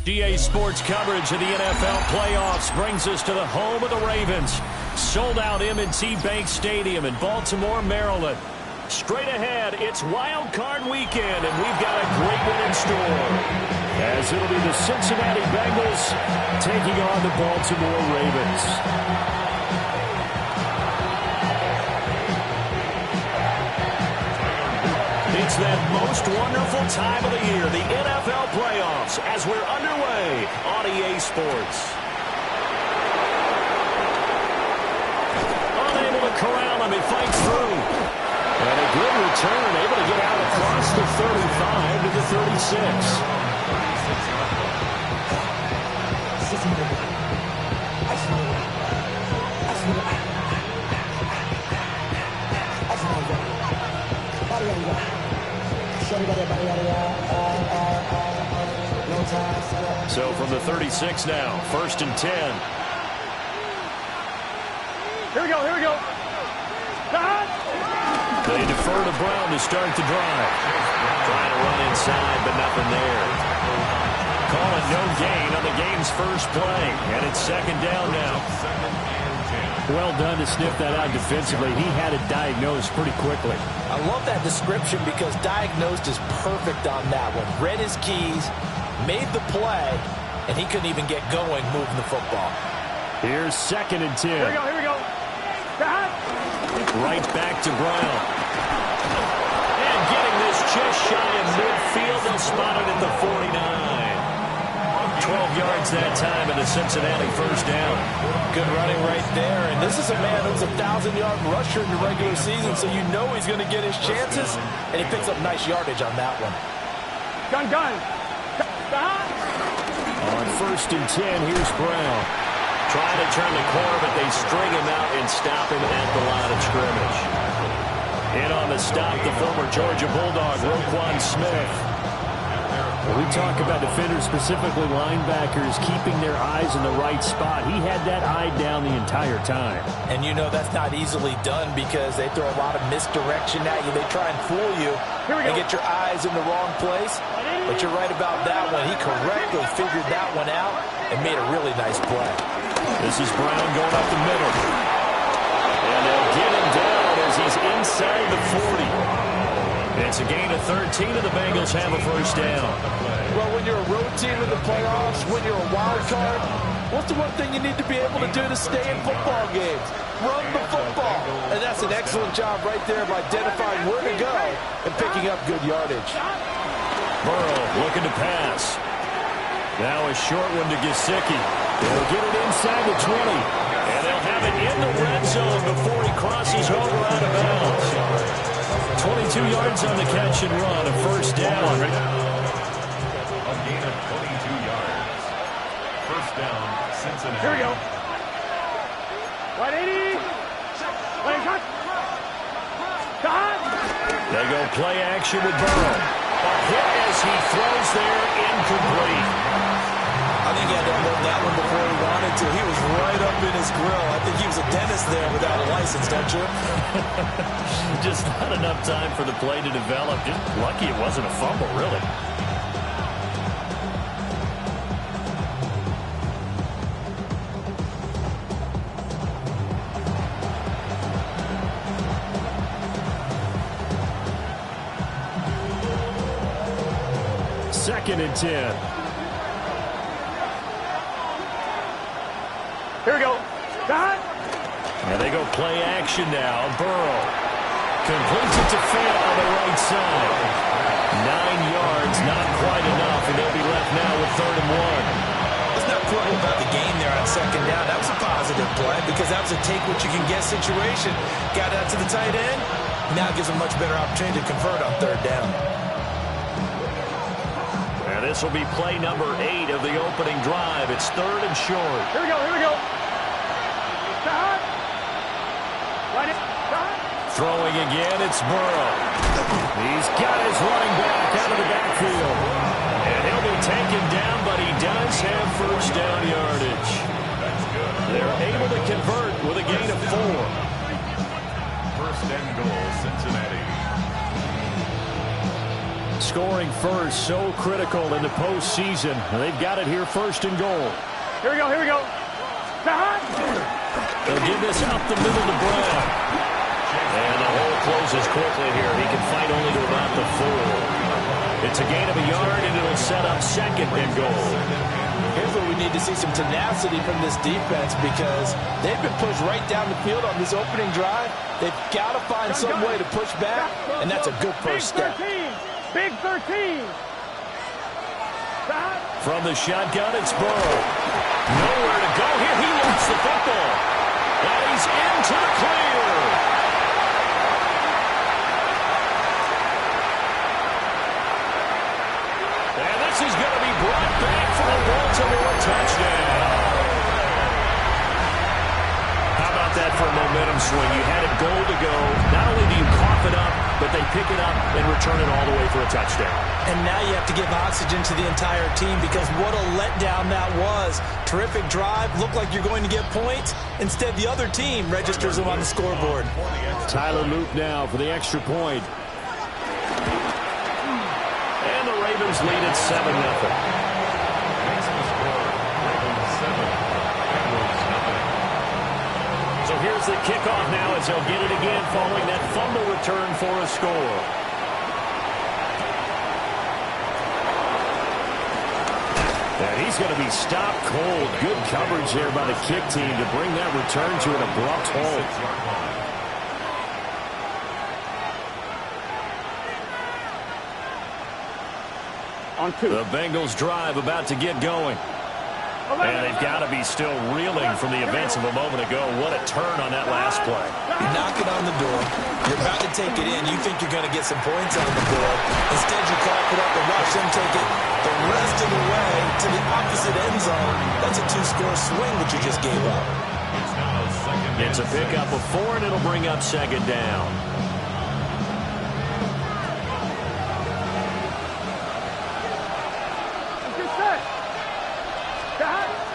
EA Sports coverage of the NFL playoffs brings us to the home of the Ravens. Sold-out M&T Bank Stadium in Baltimore, Maryland. Straight ahead, it's Wild Card Weekend, and we've got a great one in store. As it'll be the Cincinnati Bengals taking on the Baltimore Ravens. It's that most wonderful time of the year, the NFL playoffs, as we're underway on EA Sports. Unable to corral him, he fights through. And a good return, able to get out across the 35 to the 36. So from the 36 now, 1st and 10. Here we go. They defer to Brown to start the drive. Trying to run inside, but nothing there. Call it no gain on the game's first play, and it's 2nd down now. Well done to sniff that out defensively. He had it diagnosed pretty quickly. I love that description because diagnosed is perfect on that one. Read his keys, made the play, and he couldn't even get going moving the football. Here's 2nd and 10. Here we go. Right back to Brown. And getting this just shy of midfield, they'll spot it at the 49. 12 yards that time in the Cincinnati 1st down. Good running right there. And this is a man who's a 1,000-yard rusher in the regular season, so you know he's going to get his chances, and he picks up nice yardage on that one. Gun. On 1st and 10, here's Brown. Trying to turn the corner, but they string him out and stop him at the line of scrimmage. In on the stop, the former Georgia Bulldog, Roquan Smith. When we talk about defenders, specifically linebackers, keeping their eyes in the right spot, he had that eye down the entire time. And you know that's not easily done because they throw a lot of misdirection at you. They try and fool you and get your eyes in the wrong place. But you're right about that one. He correctly figured that one out and made a really nice play. This is Brown going up the middle. And they'll get him down as he's inside the 40. It's a gain of 13, and the Bengals have a 1st down. Well, when you're a road team in the playoffs, when you're a wild card, what's the one thing you need to be able to do to stay in football games? Run the football. And that's an excellent job right there of identifying where to go and picking up good yardage. Burrow looking to pass. Now a short one to Gesicki. They'll get it inside the 20. And they'll have it in the red zone before he crosses over out of bounds. 22 yards on the catch and run, a 1st down. A gain of 22 yards. 1st down, Cincinnati. Here we go. 180. Cut. They go play action with Burrow. A hit as he throws there, incomplete. I think he had to unload that one before he wanted to. He was right up in his grill. I think he was a dentist there without a license, don't you? Just not enough time for the play to develop. Just lucky it wasn't a fumble, really. Second and 10. Here we go. Cut. And they go play action now. Burrow completes it to Fant on the right side. 9 yards, not quite enough, and they'll be left now with 3rd and 1. There's no quarrel about the game there on 2nd down. That was a positive play because that was a take-what-you-can-get situation. Got out to the tight end. Now gives a much better opportunity to convert on 3rd down. And this will be play number 8 of the opening drive. It's 3rd and short. Here we go. Cut. Throwing again, it's Burrow. He's got his running back out of the backfield. And he'll be taken down, but he does have 1st down yardage. They're able to convert with a gain of 4. 1st and goal, Cincinnati. Scoring first, so critical in the postseason. They've got it here, first and goal. Here we go, here we go. They'll give this out the middle to Brown. And the hole closes quickly here. He can fight only to about the 4. It's a gain of a yard, and it'll set up second and goal. Here's where we need to see some tenacity from this defense, because they've been pushed right down the field on this opening drive. They've got to find some way to push back, and that's a good first step. Big 13. From the shotgun, it's Burrow. Nowhere to go here. He lost the football. And he's into the clear. And this is going to be brought back for a Baltimore touchdown. How about that for a momentum swing? You had it goal to go. Not only do you cough it up, but they pick it up and return it all the way for a touchdown. And now you have to give oxygen to the entire team, because what a letdown that was. Terrific drive. Looked like you're going to get points. Instead, the other team registers them on the scoreboard. Tyler Loop now for the extra point. And the Ravens lead at 7-0. So here's the kickoff now as they'll get it again following that fumble return for a score. And he's going to be stopped cold. Good coverage there by the kick team to bring that return to an abrupt halt. On 2. The Bengals drive about to get going. And they've got to be still reeling from the events of a moment ago. What a turn on that last play. You're knocking on the door. You're about to take it in. You think you're going to get some points on the board. Instead, you cough it up and watch them take it the rest of the way to the opposite end zone. That's a 2-score swing that you just gave up. It's a pickup of 4, and it'll bring up second down.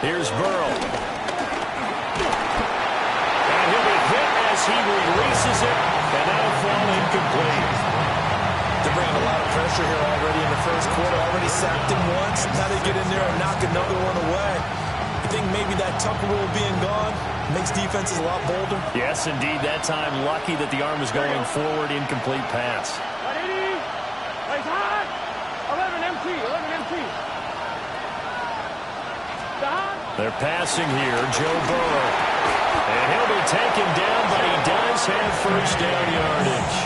Here's Burrow. And he'll be hit as he releases it, and that'll fall incomplete. They're bringing a lot of pressure here already in the first quarter. Already sacked him once. Now they get in there and knock another one away. You think maybe that Tucker rule being gone makes defenses a lot bolder? Yes, indeed. That time, lucky that the arm was going forward. Incomplete pass. 180. Plays hot. 11 empty. 11 empty. They're passing here, Joe Burrow. And he'll be taken down, but he does have first down yardage.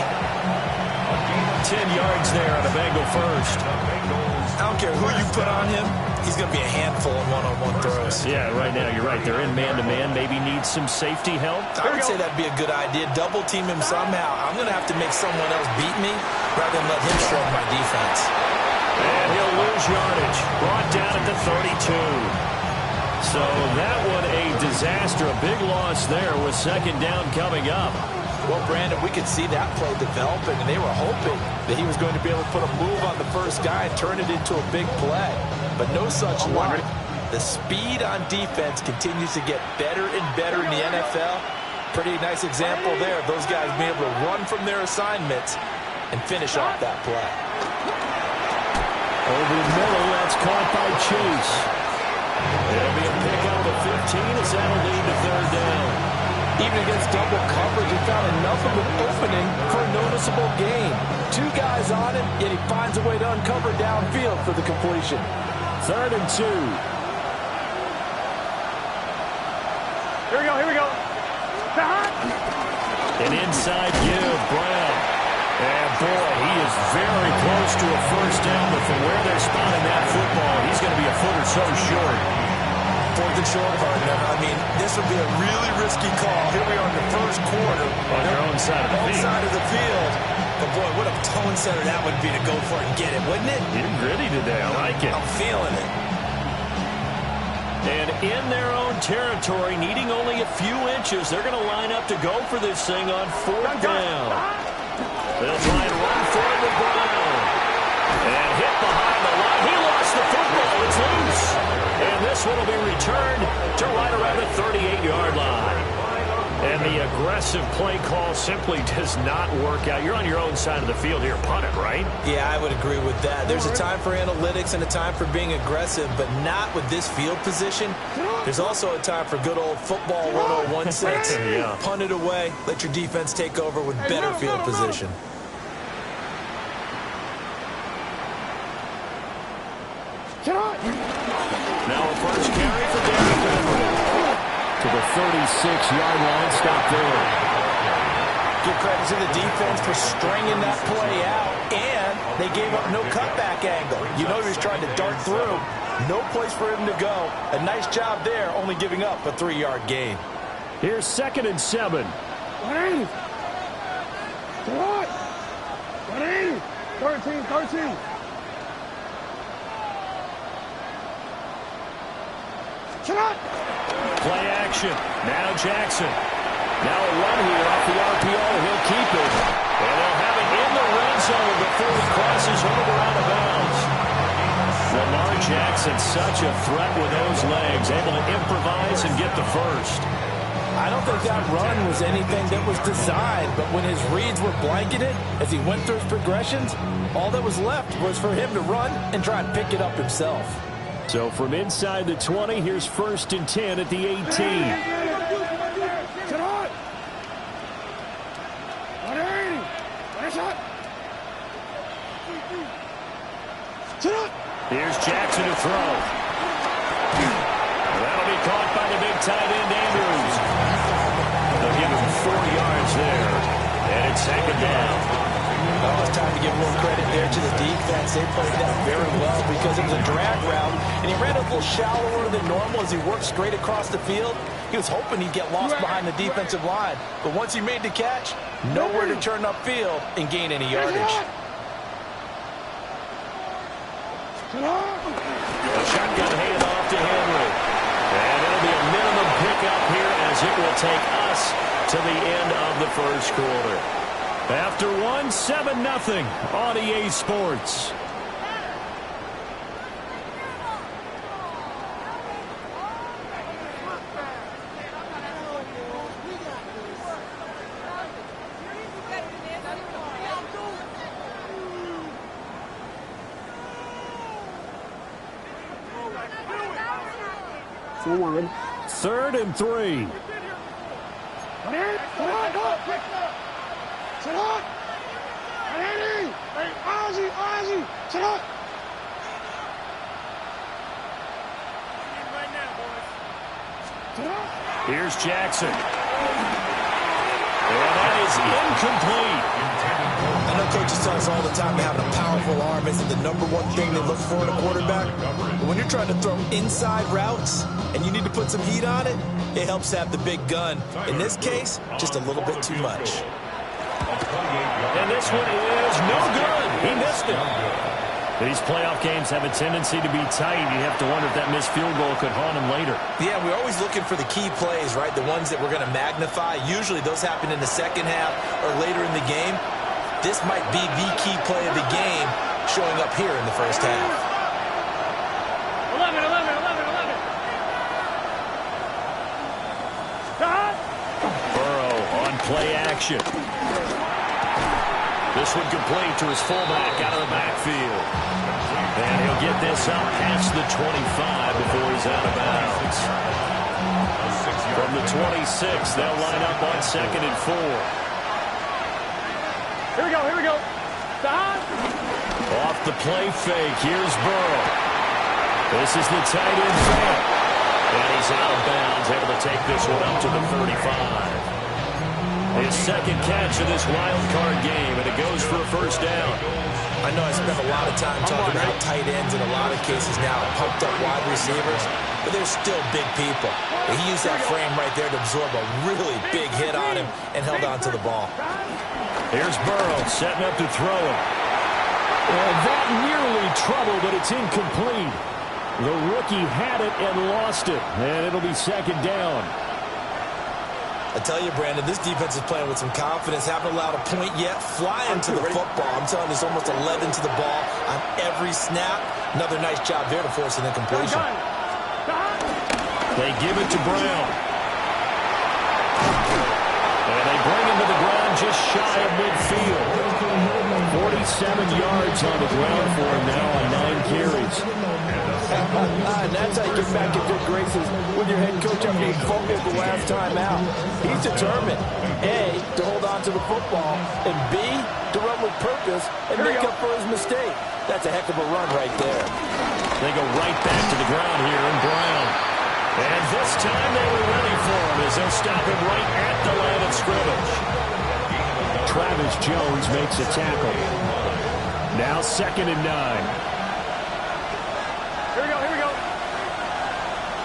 10 yards there on a Bengal first. I don't care who you put on him. He's going to be a handful in one-on-one throws. Yeah, right now, you're right. They're in man-to-man. Maybe needs some safety help. I would say that'd be a good idea. Double team him somehow. I'm going to have to make someone else beat me rather than let him shred my defense. And he'll lose yardage. Brought down at the 32. So that one a disaster. A big loss there with second down coming up. Well, Brandon, we could see that play developing, and they were hoping that he was going to be able to put a move on the first guy and turn it into a big play. But no such luck. The speed on defense continues to get better and better in the NFL. Pretty nice example there. Those guys being able to run from their assignments and finish off that play. Over the middle, that's caught by Chase. It'll be a pickup of 15 as that'll lead to third down. Even against double coverage, he found enough of an opening for a noticeable gain. 2 guys on him, yet he finds a way to uncover downfield for the completion. 3rd and 2. Here we go, here we go. An inside give, Brown. And boy, he is very close to a first down, but from where they're spotting that football, he's going to be a foot or so short. 4th and short, partner. I mean, this would be a really risky call. Here we are in the first quarter. On their own side of the field. Side of the field. But boy, what a tone setter that would be to go for it and get it, wouldn't it? Getting gritty today. I like it. I'm feeling it. And in their own territory, needing only a few inches, they're going to line up to go for this thing on 4th down. They'll try and run for it with Brown. And hit behind the line. He lost the football. It's loose. And this one will be returned to right around the 38-yard line. And the aggressive play call simply does not work out. You're on your own side of the field here. Punt it, right? Yeah, I would agree with that. There's a time for analytics and a time for being aggressive, but not with this field position. There's also a time for good old football 101 sense. Yeah. Punt it away. Let your defense take over with better field position. Now a first carry for Derrick Henry. To the 36-yard line. Stop there. Give credit to the defense for stringing that play out, and they gave up no cutback angle. You know he was trying to dart through. No place for him to go. A nice job there, only giving up a 3-yard gain. Here's 2nd and 7. 180. 13. Play action. Now Jackson. Now a run here off the RPO. He'll keep it. And they'll have it in the red zone before he crosses over out of bounds. Lamar Jackson, such a threat with those legs. Able to improvise and get the first. I don't think that run was anything that was designed, but when his reads were blanketed as he went through his progressions, all that was left was for him to run and try and pick it up himself. So from inside the 20, here's 1st and 10 at the 18. Here's Jackson to throw. That'll be caught by the big tight end, Andrews. They'll give him 4 yards there. And it's 2nd down. Well, it's time to give a little credit there to the defense. They played that very well because it was a drag route, and he ran a little shallower than normal as he worked straight across the field. He was hoping he'd get lost behind the defensive line, but once he made the catch, nowhere to turn upfield and gain any yardage. A shotgun handoff to Henry. And it'll be a minimum pickup here as it will take us to the end of the first quarter. After 1, 7-0 on EA Sports. One. 3rd and 3. Here's Jackson. And that is incomplete. I know coaches tell us all the time that having a powerful arm isn't the #1 thing they look for in a quarterback. But when you're trying to throw inside routes and you need to put some heat on it, it helps have the big gun. In this case, just a little bit too much. And this one is no good. He missed it. These playoff games have a tendency to be tight. You have to wonder if that missed field goal could haunt him later. Yeah, we're always looking for the key plays, right? The ones that we're going to magnify. Usually those happen in the second half or later in the game. This might be the key play of the game showing up here in the first half. 11. Burrow on play action. This one complete to his fullback out of the backfield. And he'll get this up past the 25 before he's out of bounds. From the 26, they'll line up on 2nd and 4. Here we go. Stop. Off the play fake, here's Burrow. This is the tight end fake. And he's out of bounds, able to take this one up to the 35. His 2nd catch of this wild card game, and it goes for a first down. I know I spent a lot of time talking about tight ends in a lot of cases now, pumped up wide receivers, but they're still big people. He used that frame right there to absorb a really big hit on him and held on to the ball. Here's Burrow setting up to throw it. And that nearly trouble, but it's incomplete. The rookie had it and lost it, and it'll be 2nd down. I tell you, Brandon, this defense is playing with some confidence. Haven't allowed a point yet. Flying to the football. I'm telling you, it's almost 11 to the ball on every snap. Another nice job there to force an incompletion. They give it to Brown. to the ground just shy of midfield. 47 yards on the ground for him now on 9 carries. And that's how you get back in good graces with your head coach after he fumbled the last time out. He's determined, A, to hold on to the football, and B, to run with purpose and make up for his mistake. That's a heck of a run right there. They go right back to the ground here in Brown. And this time they were ready for him as they'll stop him right at the line of scrimmage. Travis Jones makes a tackle. Now 2nd and 9. Here we go.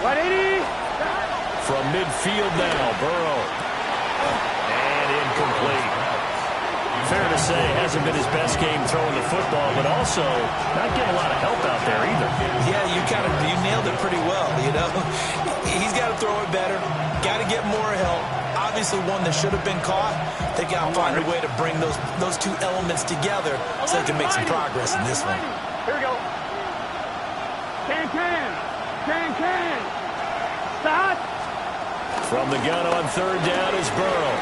180. From midfield now, Burrow. And incomplete. Fair to say, hasn't been his best game throwing the football, but also not getting a lot of help out there either. Yeah, you nailed it pretty well, you know. He's got to throw it better, got to get more help. Obviously one that should have been caught. They got to find a way to bring those two elements together so they can make some progress in this one. Here we go. Can. Stop. From the gun on 3rd down is Burrow.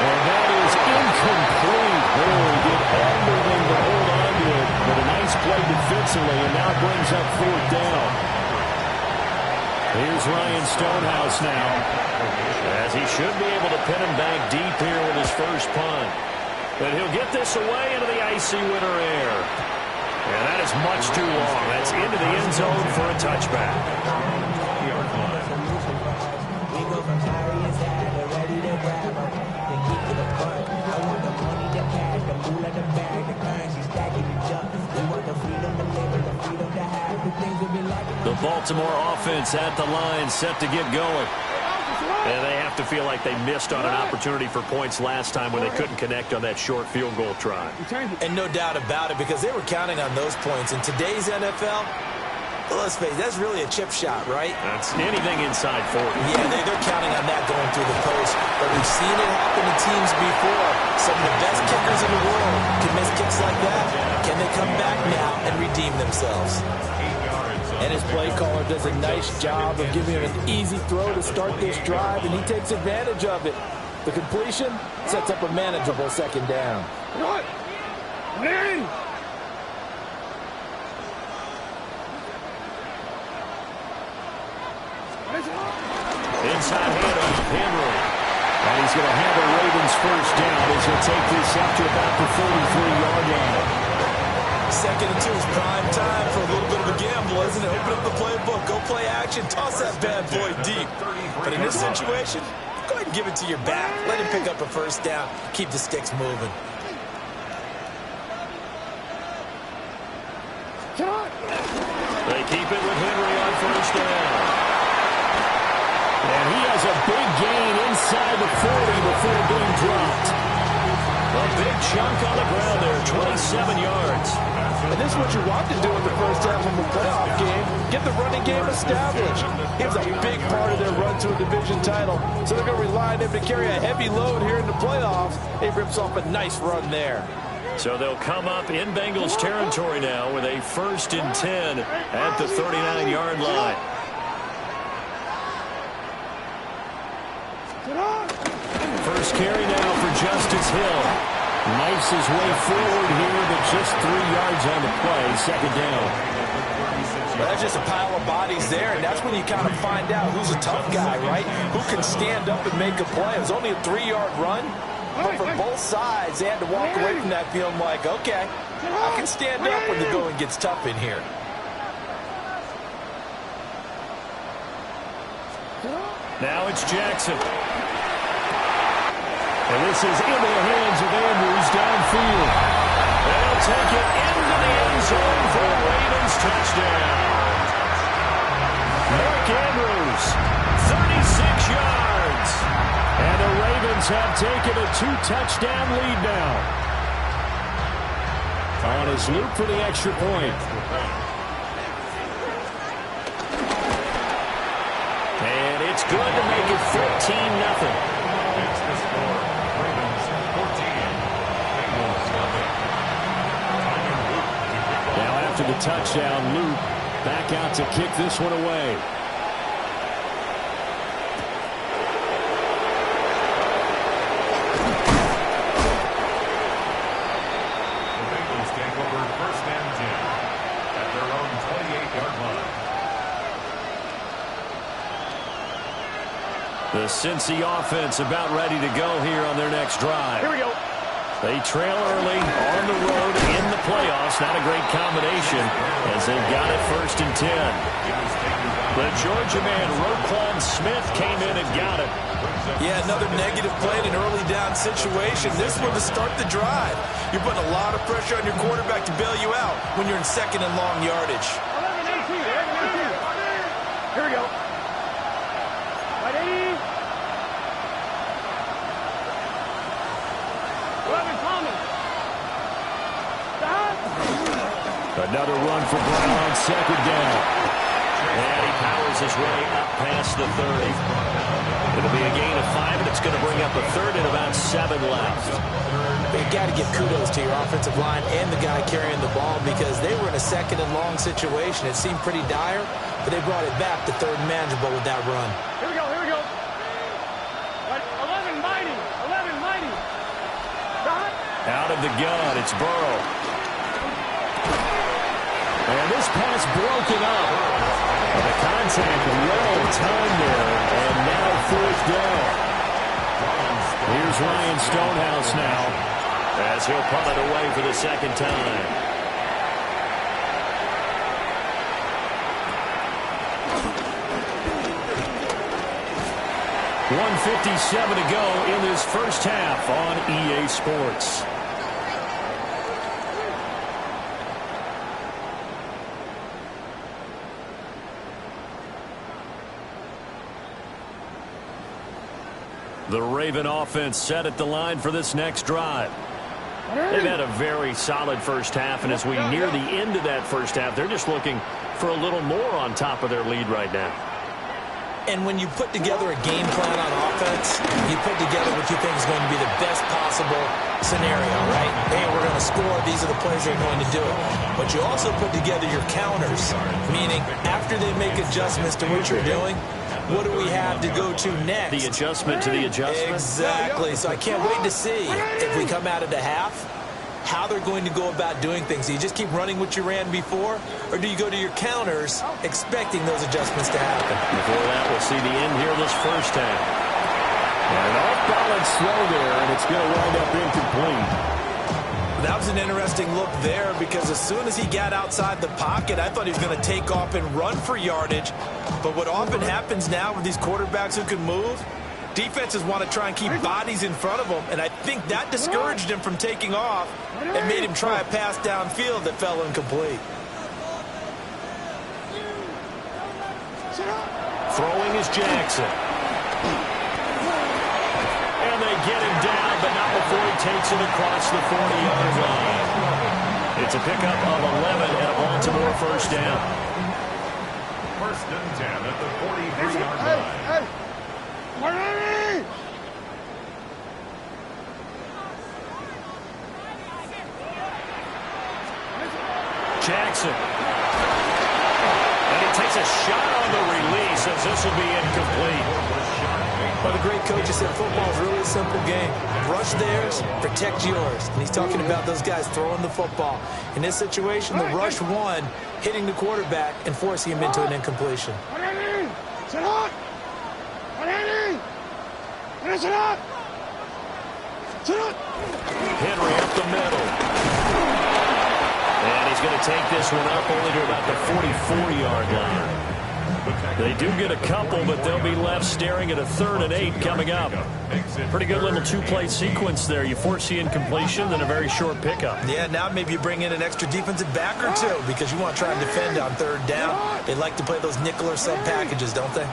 And that is incomplete. Burrow did everything to hold on to it, but a nice play defensively, and now brings up 4th down. Here's Ryan Stonehouse now, as he should be able to pin him back deep here with his first punt. But he'll get this away into the icy winter air. And that is much too long. That's into the end zone for a touchback. The Baltimore offense at the line, set to get going. And they have to feel like they missed on an opportunity for points last time when they couldn't connect on that short field goal try. And no doubt about it, because they were counting on those points. In today's NFL, let's face it, that's really a chip shot, right? That's anything inside 40. Yeah, they're counting on that going through the post. But we've seen it happen to teams before. Some of the best kickers in the world can miss kicks like that. Can they come back now and redeem themselves? And his play caller does a nice job of giving him an easy throw to start this drive, and he takes advantage of it. The completion sets up a manageable 2nd down. Good. Larry. Inside handoff, Henry. And he's going to have the Ravens first down as he'll take this up to about the 43-yard line. 2nd and 2 is prime time for a little bit of a gamble, isn't it? Open up the playbook, go play action, toss that bad boy deep. But in this situation, go ahead and give it to your back. Let him pick up a first down. Keep the sticks moving. They keep it with Henry on first down. And he has a big gain inside the 40 before being dropped. A big chunk on the ground there, 27 yards. And this is what you want to do in the first half of a playoff game. Get the running game established. He was a big part of their run to a division title. So they're going to rely on him to carry a heavy load here in the playoffs. He rips off a nice run there. So they'll come up in Bengals territory now with a 1st and 10 at the 39-yard line. First carry now for Justice Hill. Knifes his way forward here, but just 3 yards on the play, 2nd down. Well, that's just a pile of bodies there, and that's when you kind of find out who's a tough guy, right? Who can stand up and make a play. It was only a 3-yard run, but for both sides, they had to walk away from that feeling like, okay, I can stand up when the going gets tough in here. Now it's Jackson. And this is into the hands of Andrews downfield. They'll take it into the end zone for a Ravens touchdown. Mark Andrews, 36 yards. And the Ravens have taken a 2-touchdown lead now. On his loop for the extra point. And it's good to make it 14-0. After the touchdown, Luke back out to kick this one away. The Cincy offense about ready to go here on their next drive. Here we go. They trail early on the road in the playoffs. Not a great combination as they've got it 1st and 10. The Georgia man, Roquan Smith, came in and got it. Yeah, another negative play in an early down situation. This one to start the drive. You're putting a lot of pressure on your quarterback to bail you out when you're in 2nd and long yardage. 11 18. 11 18. Here we go. Right 80. 11 Thomas. Another run for Brown on 2nd down. And he powers his way up past the 30. It'll be a gain of 5, and it's going to bring up a 3rd and about 7 left. You've got to give kudos to your offensive line and the guy carrying the ball because they were in a 2nd and long situation. It seemed pretty dire, but they brought it back to 3rd and manageable with that run. Here we go, here we go. 11 mighty, 11 mighty. Out of the gun, it's Burrow. And this pass broken up. The contact well timed there, and now 4th down. Here's Ryan Stonehouse now, as he'll punt it away for the 2nd time. .157 to go in this first half on EA Sports. The Raven offense set at the line for this next drive. They've had a very solid first half, and as we near the end of that first half, they're just looking for a little more on top of their lead right now. And when you put together a game plan on offense, you put together what you think is going to be the best possible scenario, right? Hey, we're going to score. These are the plays they're going to do it. But you also put together your counters, meaning after they make adjustments to what you're doing, what do we have to go to next? The adjustment to the adjustment? Exactly. So I can't wait to see if we come out of the half, how they're going to go about doing things. Do you just keep running what you ran before, or do you go to your counters expecting those adjustments to happen? Before that, we'll see the end here this first half. And off-balance slow there, and it's going to wind up incomplete. That was an interesting look there because as soon as he got outside the pocket, I thought he was going to take off and run for yardage. But what often happens now with these quarterbacks who can move, defenses want to try and keep bodies in front of them, and I think that discouraged him from taking off and made him try a pass downfield that fell incomplete. Throwing is Jackson. And they get him down, but not before he takes it across the 40-yard line. It's a pickup of 11 and a Baltimore first down. 1st and 10 at the 43-yard line. Jackson. And he takes a shot on the release as this will be incomplete. Well, the great coach said football is really a simple game. Rush theirs, protect yours. And he's talking about those guys throwing the football. In this situation, the rush won, hitting the quarterback and forcing him into an incompletion. Henry up the middle. And he's going to take this one up only to about the 44-yard line. They do get a couple, but they'll be left staring at a 3rd and 8 coming up. Pretty good little 2-play sequence there. You force the incompletion, then a very short pickup. Yeah, now maybe you bring in an extra defensive back or two because you want to try and defend on 3rd down. They like to play those nickel or sub packages, don't they?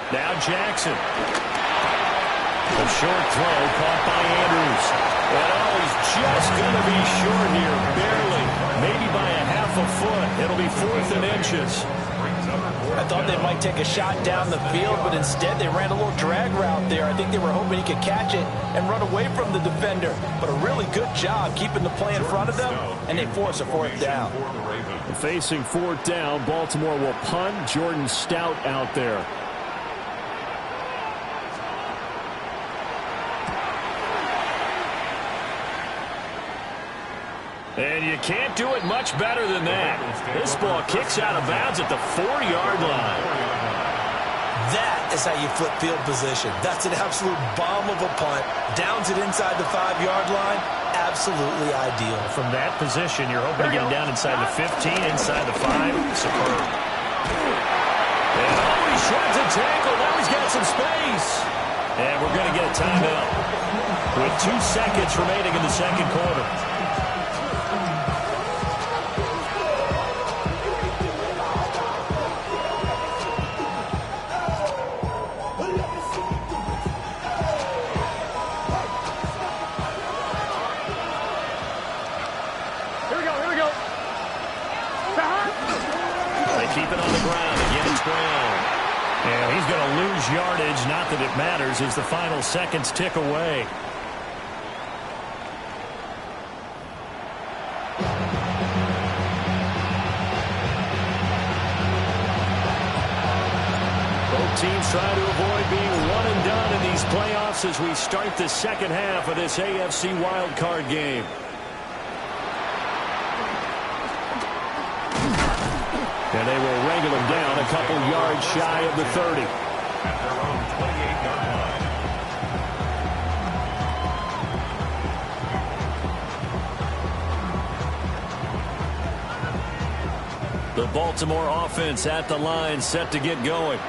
Now Jackson. A short throw caught by Andrews. And he's just going to be short here, barely. Maybe by a half a foot. It'll be 4th and inches. I thought they might take a shot down the field, but instead they ran a little drag route there. I think they were hoping he could catch it and run away from the defender. But a really good job keeping the play in front of them, and they force a 4th down. Facing 4th down, Baltimore will punt. Jordan Stout out there. And you can't do it much better than that. This ball kicks out of bounds at the 4-yard line. That is how you flip field position. That's an absolute bomb of a punt. Downs it inside the 5-yard line. Absolutely ideal. From that position, you're hoping to get him down inside the 15, inside the 5. Superb. And he shreds a tackle. Now he's got some space. And we're going to get a timeout with 2 seconds remaining in the second quarter. Keep it on the ground. Again, it's Brown. And he's going to lose yardage. Not that it matters as the final seconds tick away. Both teams trying to avoid being one and done in these playoffs as we start the second half of this AFC wildcard game. And they will wrangle him down a couple yards shy of the 30. At their own 28-yard line. The Baltimore offense at the line, set to get going.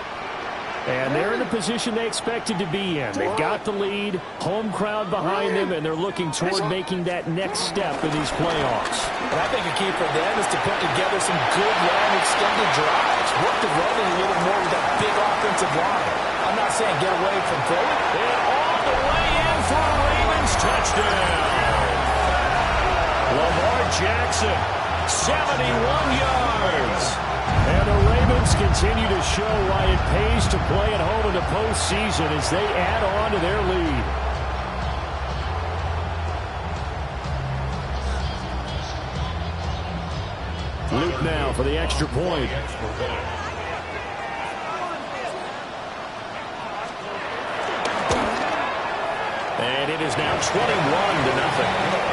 And they're in the position they expected to be in. They've got the lead, home crowd behind them, and they're looking toward making that next step in these playoffs. And I think a key for them is to put together some good, long, extended drives. Work the running a little more with that big offensive line. I'm not saying get away from throwing. And all the way in for a Ravens touchdown. Lamar Jackson, 71 yards. And the Ravens continue to show why it pays to play at home in the postseason as they add on to their lead. Luke now for the extra point. And it is now 21-0.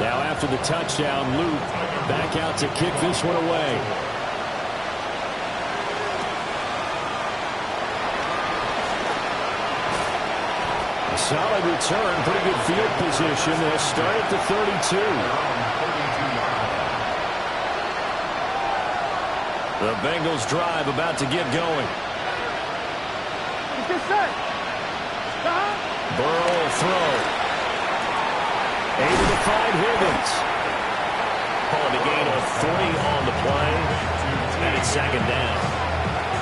Now after the touchdown, Luke back out to kick this one away. A solid return, pretty good field position. They'll start at the 32. The Bengals drive about to get going. Burrow will throw. Able to find Higgins. Calling a gain of 3 on the play. And it's second down.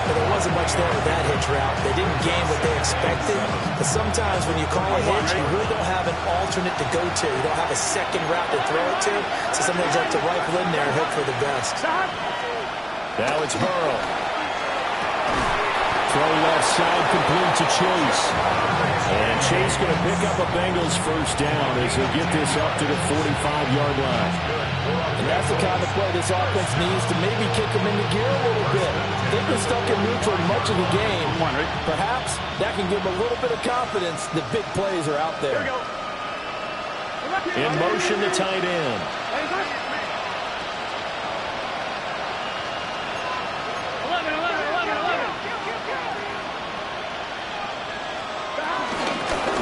But there wasn't much there with that hitch route. They didn't gain what they expected. But sometimes when you call a hitch, you really don't have an alternate to go to. You don't have a second route to throw it to. So sometimes you have to rifle in there and hope for the best. Now it's Burrow. Throw left side, complete to Chase. And Chase going to pick up a Bengals first down as they get this up to the 45-yard line. And that's the kind of play this offense needs to maybe kick them into gear a little bit. They've been stuck in neutral much of the game. Perhaps that can give them a little bit of confidence that big plays are out there. In motion, the tight end.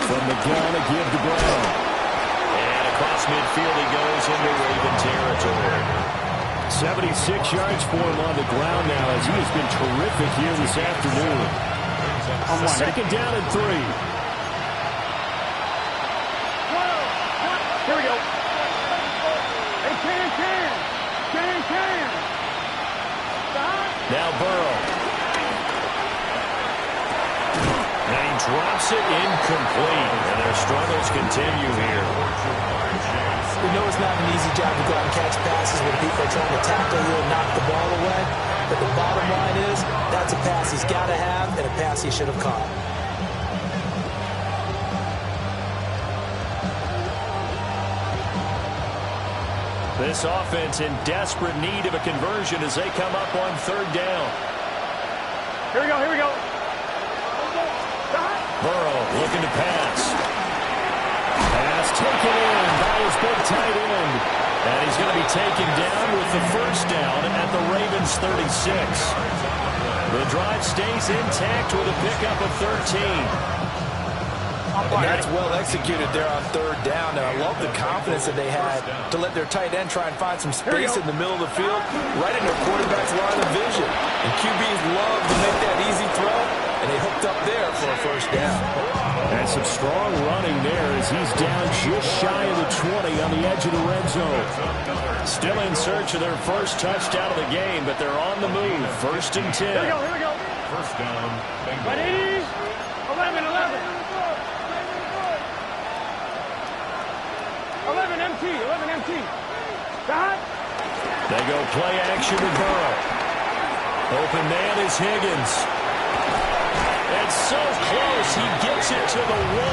From the gun, a give to Brown. And across midfield he goes into Raven territory. 76 yards for him on the ground now as he has been terrific here this afternoon. Second down and 3. Here we go. Hey, can. Now Burrow. Now he drops it incomplete, and their struggles continue here. We know it's not an easy job to go out and catch passes when people are trying to tackle you and knock the ball away. But the bottom line is, that's a pass he's got to have and a pass he should have caught. This offense in desperate need of a conversion as they come up on third down. Here we go. Burrow looking to pass. Pass taken in by his big tight end. And he's going to be taken down with the first down at the Ravens 36. The drive stays intact with a pickup of 13. And that's well executed there on third down. And I love the confidence that they had to let their tight end try and find some space in the middle of the field, right in their quarterback's line of vision. And QBs love to make that easy throw, and they hooked up there for a first down. And some strong running there as he's down just shy of the 20 on the edge of the red zone. Still in search of their first touchdown of the game, but they're on the move. First and 10. Here we go. First down, Bengals. 11. 11 MT. Dot. They go play action to Burrow. Open man is Higgins. And so close, he gets it to the 1.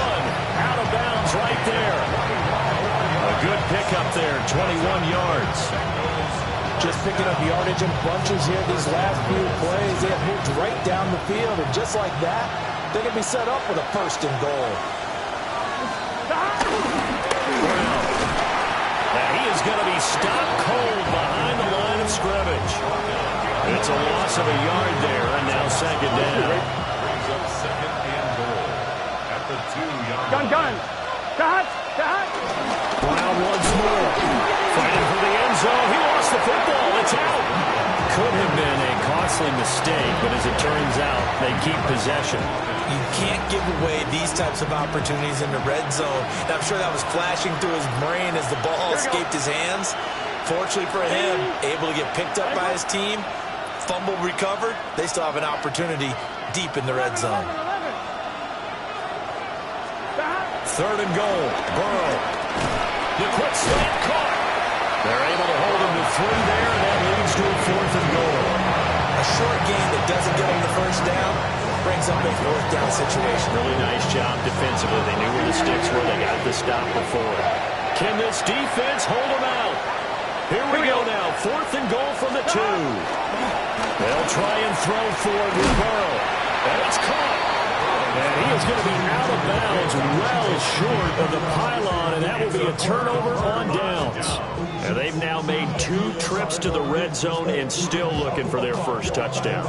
Out of bounds right there. A good pickup there, 21 yards. Just picking up yardage in bunches here these last few plays. They have moved right down the field, and just like that, they're going to be set up with a first and goal. Now he is going to be stopped cold behind the line of scrimmage. It's a loss of a yard there, and now second down. brings up second and goal at the 2-yard line. Gun. Dot. Brown once more. Fighting for the end zone. He lost the football. It's out. Could have been a costly mistake, but as it turns out, they keep possession. You can't give away these types of opportunities in the red zone. And I'm sure that was flashing through his brain as the ball escaped his hands. Fortunately for him, able to get picked up by his team, fumble recovered. They still have an opportunity deep in the red zone. Third and goal. Burrow. The quick slant caught. They're able to hold him to 3 there, and that leads to a 4th and goal. A short game that doesn't get them the first down brings up a 4th down situation. Really nice job defensively. They knew where the sticks were. They got the stop before. Can this defense hold them out? Here we go now. 4th and goal from the 2. They'll try and throw forward with Burrow. And it's caught. And he is going to be out of bounds well short of the pylon, and that will be a turnover on downs. And they've now made 2 trips to the red zone and still looking for their first touchdown.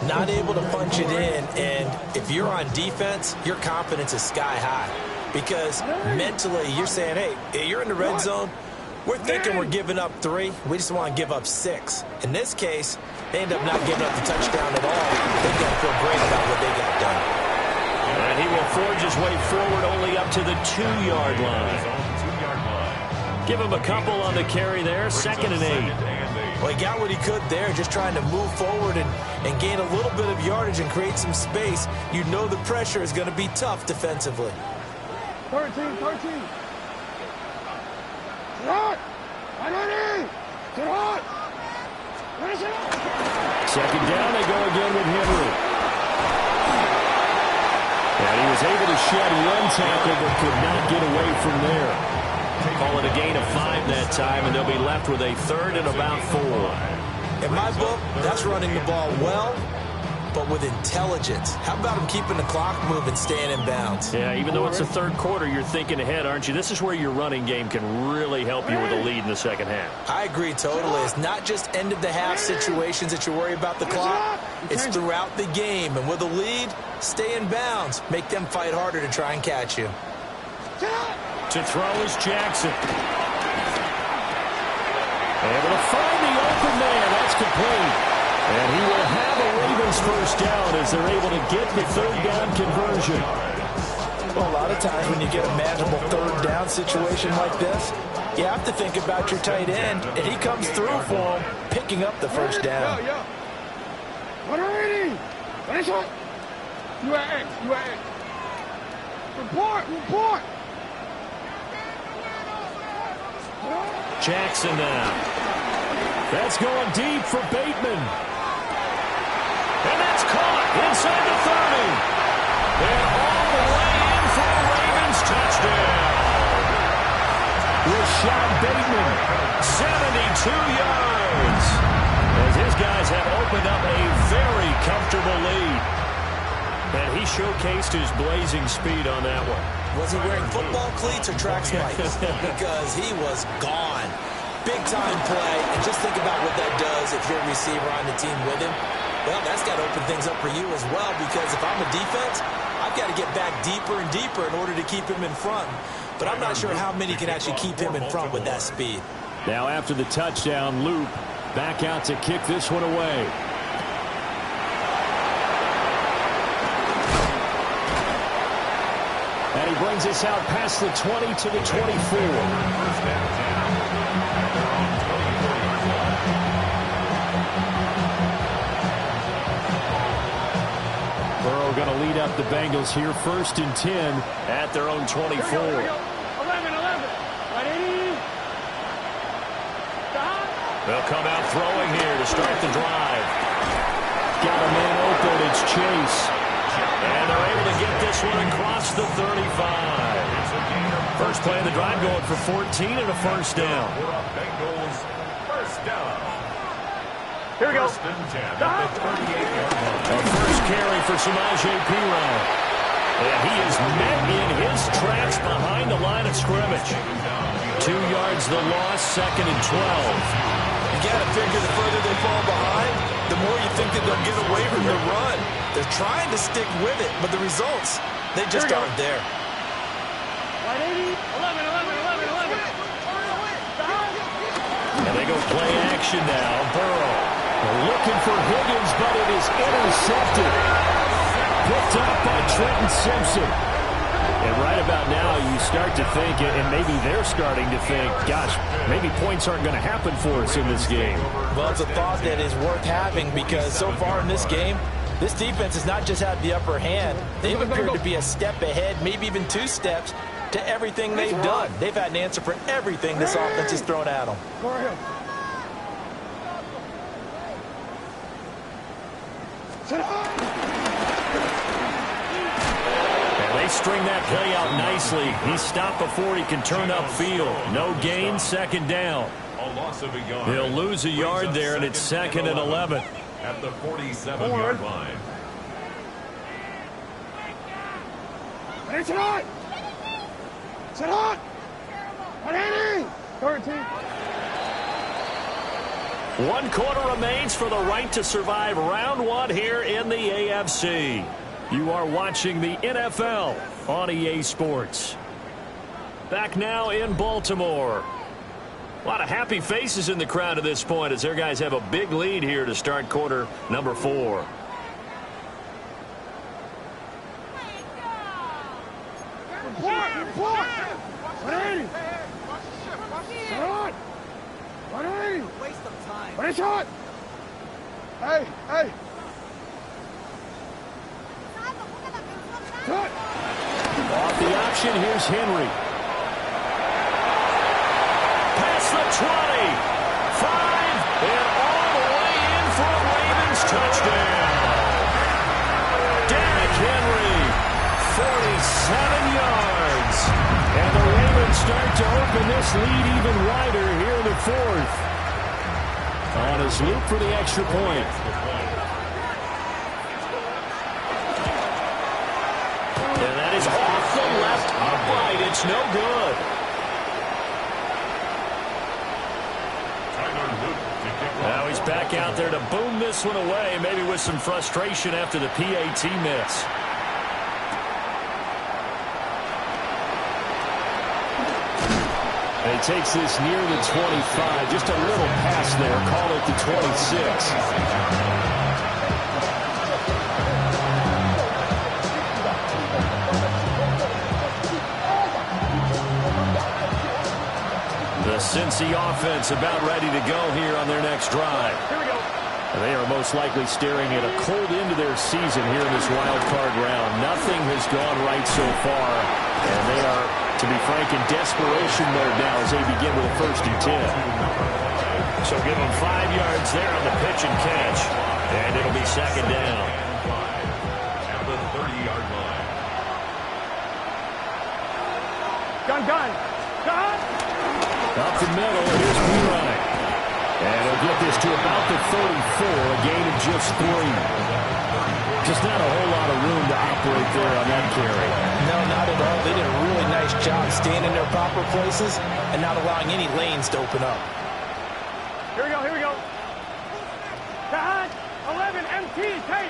Not able to punch it in, and if you're on defense, your confidence is sky high. Because mentally, you're saying, hey, you're in the red zone. We're thinking we're giving up 3. We just want to give up 6. In this case, they end up not giving up the touchdown at all. They've got to feel great about what they got done. And he will forge his way forward only up to the 2-yard line. Give him a couple on the carry there. 2nd and 8. Well, he got what he could there, just trying to move forward and gain a little bit of yardage and create some space. You know the pressure is going to be tough defensively. 13. Hot. Second down, they go again with Henry. And he was able to shed 1 tackle but could not get away from there. Call it a gain of 5 that time, and they'll be left with a 3rd and about 4. In my book, that's running the ball well, but with intelligence. How about him keeping the clock moving, staying in bounds? Yeah, even though it's the 3rd quarter, you're thinking ahead, aren't you? This is where your running game can really help you with a lead in the second half. I agree totally. It's not just end-of-the-half situations that you worry about the clock. It's throughout the game. And with a lead, stay in bounds. Make them fight harder to try and catch you. To throw is Jackson. Able to find the open man. That's complete. And he will have a Ravens first down as they're able to get the 3rd down conversion. Well, a lot of times when you get a manageable 3rd down situation like this, you have to think about your tight end, and he comes through for him, picking up the first down. Report. Jackson now. That's going deep for Bateman. And that's caught inside the 30. And all the way in for a Ravens touchdown. Rashad Bateman, 72 yards. As his guys have opened up a very comfortable lead. And he showcased his blazing speed on that one. Was he wearing football cleats or track spikes? Because he was gone. Big-time play. And just think about what that does if you're a receiver on the team with him. Well, that's got to open things up for you as well, because if I'm a defense, I've got to get back deeper and deeper in order to keep him in front. But I'm not sure how many can actually keep him in front with that speed. Now after the touchdown, Loop back out to kick this one away. And he brings us out past the 20 to the 24. Burrow going to lead up the Bengals here, 1st and 10 at their own 24. Here we go. 11. Right, 80. Stop. They'll come out throwing here to start the drive. Got a man open. It's Chase. And they're able to get this one across the 35. First play of the drive going for 14 and a first down. Bengals first down. Here we go. First and 10 at the 38-yard line. A first carry for Samaje Perine. And he is met in his tracks behind the line of scrimmage. 2 yards the loss, 2nd and 12. You got to figure the further they fall behind, the more you think that they'll get away from the run. They're trying to stick with it, but the results, they just aren't there. Right, 80. 11. And they go play action now. Burrow looking for Higgins, but it is intercepted. Picked up by Trenton Simpson. And right about now, you start to think, and maybe they're starting to think, gosh, maybe points aren't going to happen for us in this game. Well, it's a thought that is worth having, because so far in this game, this defense has not just had the upper hand. They've appeared to be a step ahead, maybe even 2 steps, to everything they've done. They've had an answer for everything this offense has thrown at them. Go ahead. And they string that play out nicely. He's stopped before he can turn upfield. No gain, 2nd down. A loss of a yard. He'll lose a yard there, and it's 2nd and 11. At the 47-yard line. Hey, sit on! Sit on! 180! 13. 1 quarter remains for the right to survive round 1 here in the AFC. You are watching the NFL on EA Sports. Back now in Baltimore. A lot of happy faces in the crowd at this point as their guys have a big lead here to start quarter number 4. Report! 180! Sit on! 180! Waste of time. What is shot? Hey! Shot! Off the option, here's Henry. Past the 20. 5. And all the way in for a Ravens touchdown. Derrick Henry, 47 yards. And the Ravens start to open this lead even wider here in the 4th. On his loop for the extra point. And that is off the left upright. It's no good. Now he's back out there to boom this one away, maybe with some frustration after the PAT miss. And he takes this near the 25. Just a little pass there. Call it the 26. The Cincy offense about ready to go here on their next drive. Here we go. They are most likely staring at a cold end to their season here in this wild card round. Nothing has gone right so far, and they are, to be frank, in desperation mode now as they begin with a 1st and 10. So give them 5 yards there on the pitch and catch, and it'll be 2nd down. At the 30-yard line. Gun! Up the middle, here's Perine. And he'll get this to about the 34, a gain of just 3. Just not a whole lot of room to operate there on that carry. No, not at all. They did a really nice job staying in their proper places and not allowing any lanes to open up. Here we go, here we go. Dad, 11 MTs, hey!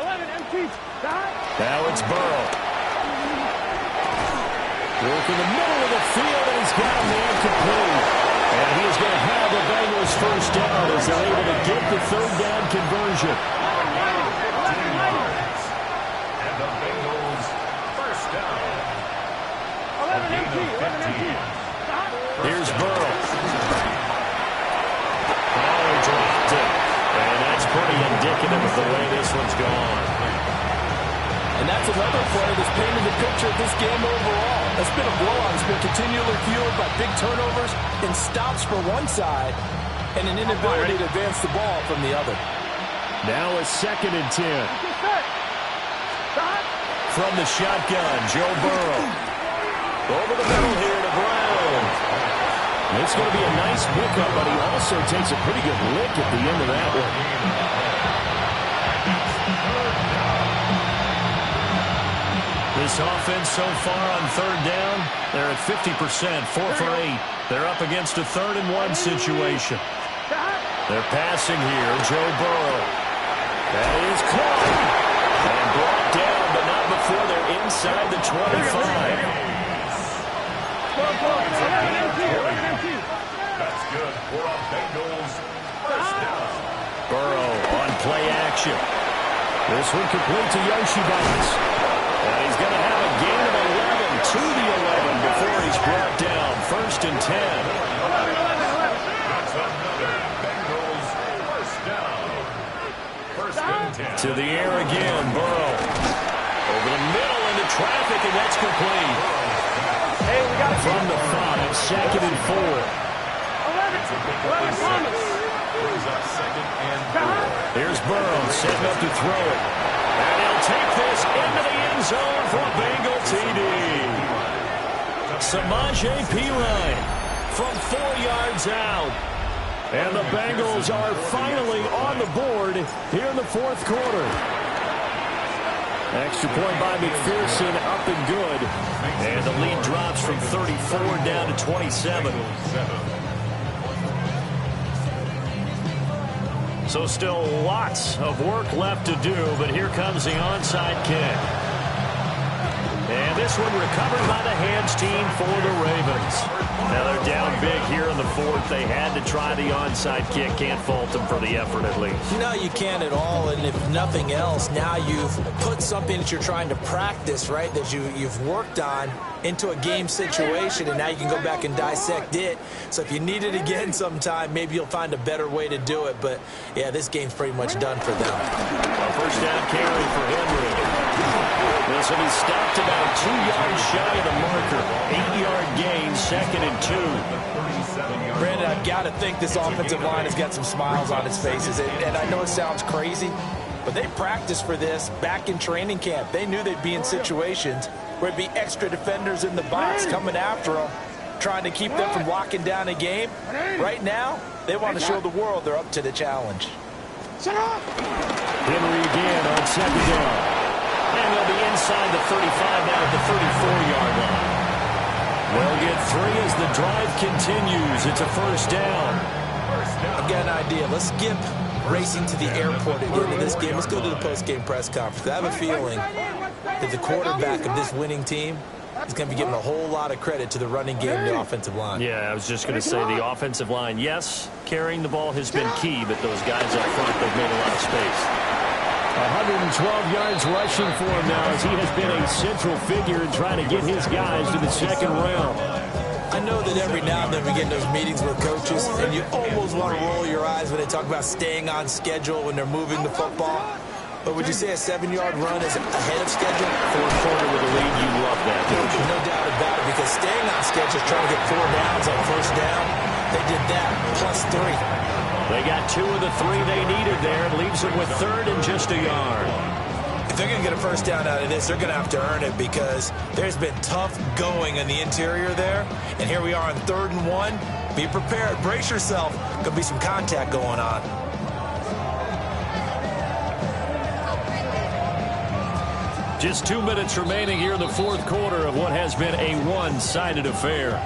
11 MTs, Dad. Now it's Burrow. Work in the middle of the field, and he's got a man complete. And he's going to have the Bengals first down as they're able to get the third down conversion. And the Bengals first down. 11 MT, 11 MT. Here's Burrow. Oh, he dropped it. And that's pretty indicative of the way this one's gone. And that's another play that's painted the picture of this game overall. It's been a blowout. It's been continually fueled by big turnovers and stops for one side and an inability to advance the ball from the other. Now a 2nd and 10. From the shotgun, Joe Burrow. Over the middle here to Brown. It's going to be a nice pickup, but he also takes a pretty good lick at the end of that one. This offense so far on third down, they're at 50%, 4 for 8. They're up against a 3rd and 1 situation. They're passing here, Joe Burrow. That is caught and brought down, but not before they're inside the 25. That's good for a Bengals first down. Burrow on play action. This one complete to Yoshibas. And he's going to have a gain of 11 to the 11 before he's brought down. 1st and 10. That's another Bengals first down. 1st and 10. To the air again, Burrow. Over the middle into traffic, and that's complete. Hey, we got From the 5, 2nd and 4. 11 Thomas. Brings up 2nd and 4. Here's Burrow setting up to throw it. And he'll take this into the end zone for a Bengal TD. Samaje Perine from 4 yards out. And the Bengals are finally on the board here in the 4th quarter. Extra point by McPherson, up and good. And the lead drops from 34 down to 27. So still lots of work left to do, but here comes the onside kick. And this one recovered by the hands team for the Ravens. Now they're down big here in the 4th. They had to try the onside kick. Can't fault them for the effort at least. No, you can't at all. And if nothing else, now you've put something that you're trying to practice, right, that you've worked on into a game situation, and now you can go back and dissect it. So if you need it again sometime, maybe you'll find a better way to do it. But, yeah, this game's pretty much done for them. A first down carry for Henry. This will be stopped about 2 yards shy of the marker. 8-yard gain, 2nd and 2. Brandon, I've got to think this offensive line has got some smiles on its faces. And I know it sounds crazy, but they practiced for this back in training camp. They knew they'd be in situations where it'd be extra defenders in the box coming after them, trying to keep them from locking down a game. Right now, they want to show the world they're up to the challenge. Henry again on 2nd down. And they'll be inside the 35 now at the 34-yard line. They'll get 3 as the drive continues. It's a first down. I've got an idea. Let's skip racing to the airport at the end of this game. Let's go to the post-game press conference. I have a feeling that the quarterback of this winning team is going to be giving a whole lot of credit to the running game and the offensive line. Yeah, I was just going to say the offensive line, yes, carrying the ball has been key, but those guys up front, they've made a lot of space. 112 yards rushing for him now as he has been a central figure in trying to get his guys to the 2nd round. I know that every now and then we get in those meetings with coaches, and you almost want to roll your eyes when they talk about staying on schedule when they're moving the football. But would you say a 7-yard run is ahead of schedule? 4th quarter with a lead, you love that, don't you? No doubt about it, because staying on schedule is trying to get 4 downs on first down. They did that, plus 3. They got 2 of the 3 they needed there. It leaves them with 3rd and just a yard. If they're going to get a first down out of this, they're going to have to earn it because there's been tough going in the interior there. And here we are on 3rd and 1. Be prepared. Brace yourself. Going to be some contact going on. Just 2 minutes remaining here in the fourth quarter of what has been a one-sided affair.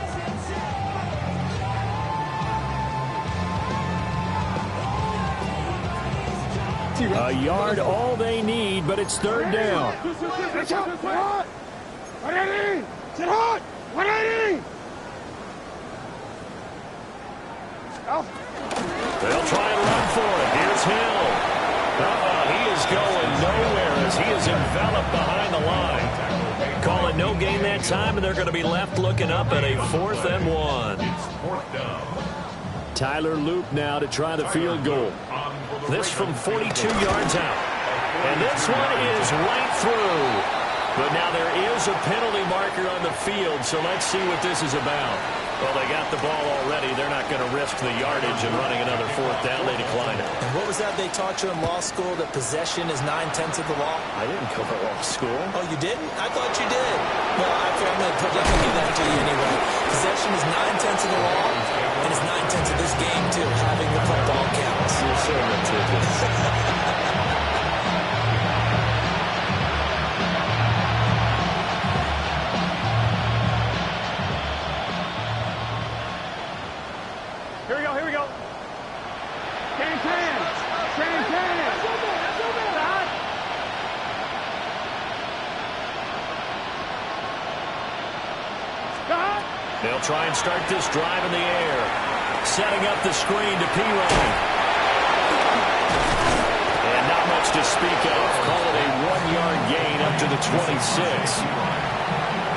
A yard all they need, but it's third down. 180! Sit hot! 180! They'll try and run for it. Here's Hill. He is going nowhere as he is enveloped behind the line. Call it no gain that time, and they're going to be left looking up at a 4th and 1. Tyler Loop now to try the field goal. This from 42 yards out. And this one is right through. But now there is a penalty marker on the field, so let's see what this is about. Well, they got the ball already. They're not going to risk the yardage and running another 4th down. They decline it. And what was that they taught you in law school, that possession is 9/10 of the law? I didn't cover law school. Oh, you didn't? I thought you did. Well, I'm going to give that to you anyway. Possession is 9/10 of the law, and it's 9/10 of this game, too, having the football counts. You're so ridiculous. Here we go. Can. Stop. They'll try and start this drive in the air. Setting up the screen to Pirine. And not much to speak of. Call it a 1-yard gain up to the 26.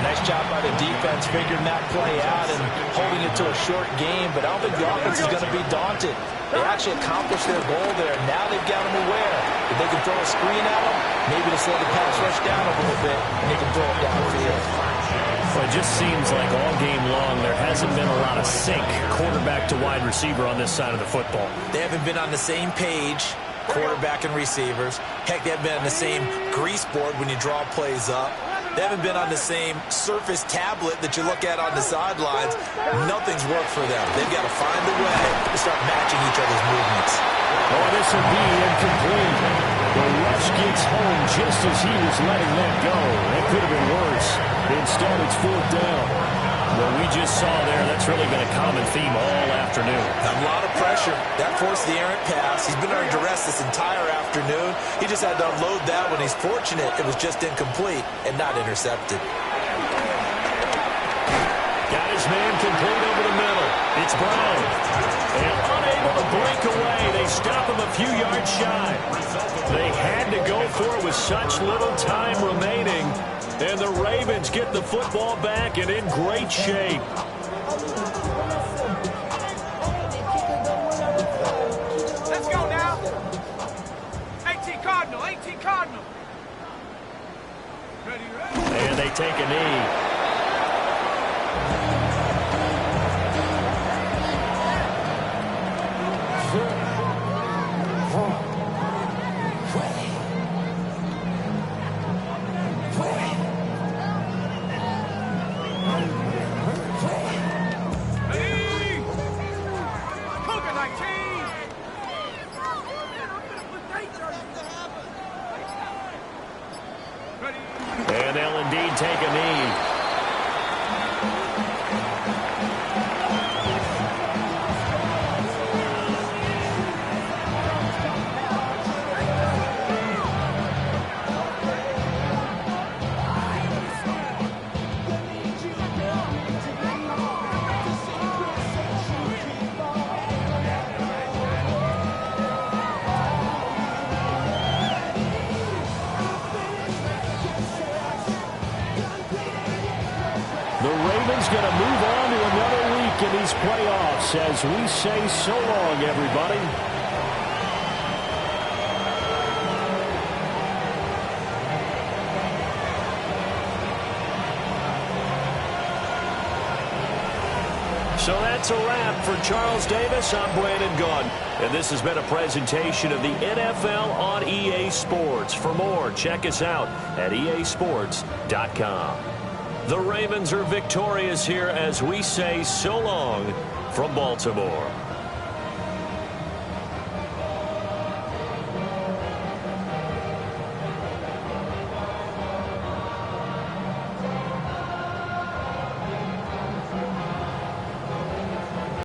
Nice job by the defense figuring that play out and holding it to a short game, but I don't think the offense is going to be daunted. They actually accomplished their goal there. Now they've got them aware. If they can throw a screen at them, maybe to slow the pass rush down a little bit, and they can throw it downfield. Well, it just seems like all game long there hasn't been a lot of sync quarterback to wide receiver on this side of the football. They haven't been on the same page, quarterback and receivers. Heck, they haven't been on the same grease board when you draw plays up. They haven't been on the same Surface tablet that you look at on the sidelines. Nothing's worked for them. They've got to find a way to start matching each other's movements. Oh, this will be incomplete. The rush gets home just as he was letting that go. It could have been worse. Instead, it's 4th down. What we just saw there, that's really been a common theme all afternoon. A lot of pressure. That forced the errant pass. He's been under duress this entire afternoon. He just had to unload that one. He's fortunate it was just incomplete and not intercepted. Got his man complete over the middle. It's Brown. And unable to break away. They stop him a few yards shy. They had to go for it with such little time remaining. And the Ravens get the football back and in great shape. Let's go now. 18 Cardinal. Ready. And they take a knee. And they'll indeed take a knee. The Ravens going to move on to another week in these playoffs as we say so long, everybody. So that's a wrap for Charles Davis. I'm Brandon Gaudin, and this has been a presentation of the NFL on EA Sports. For more, check us out at easports.com. The Ravens are victorious here as we say so long from Baltimore.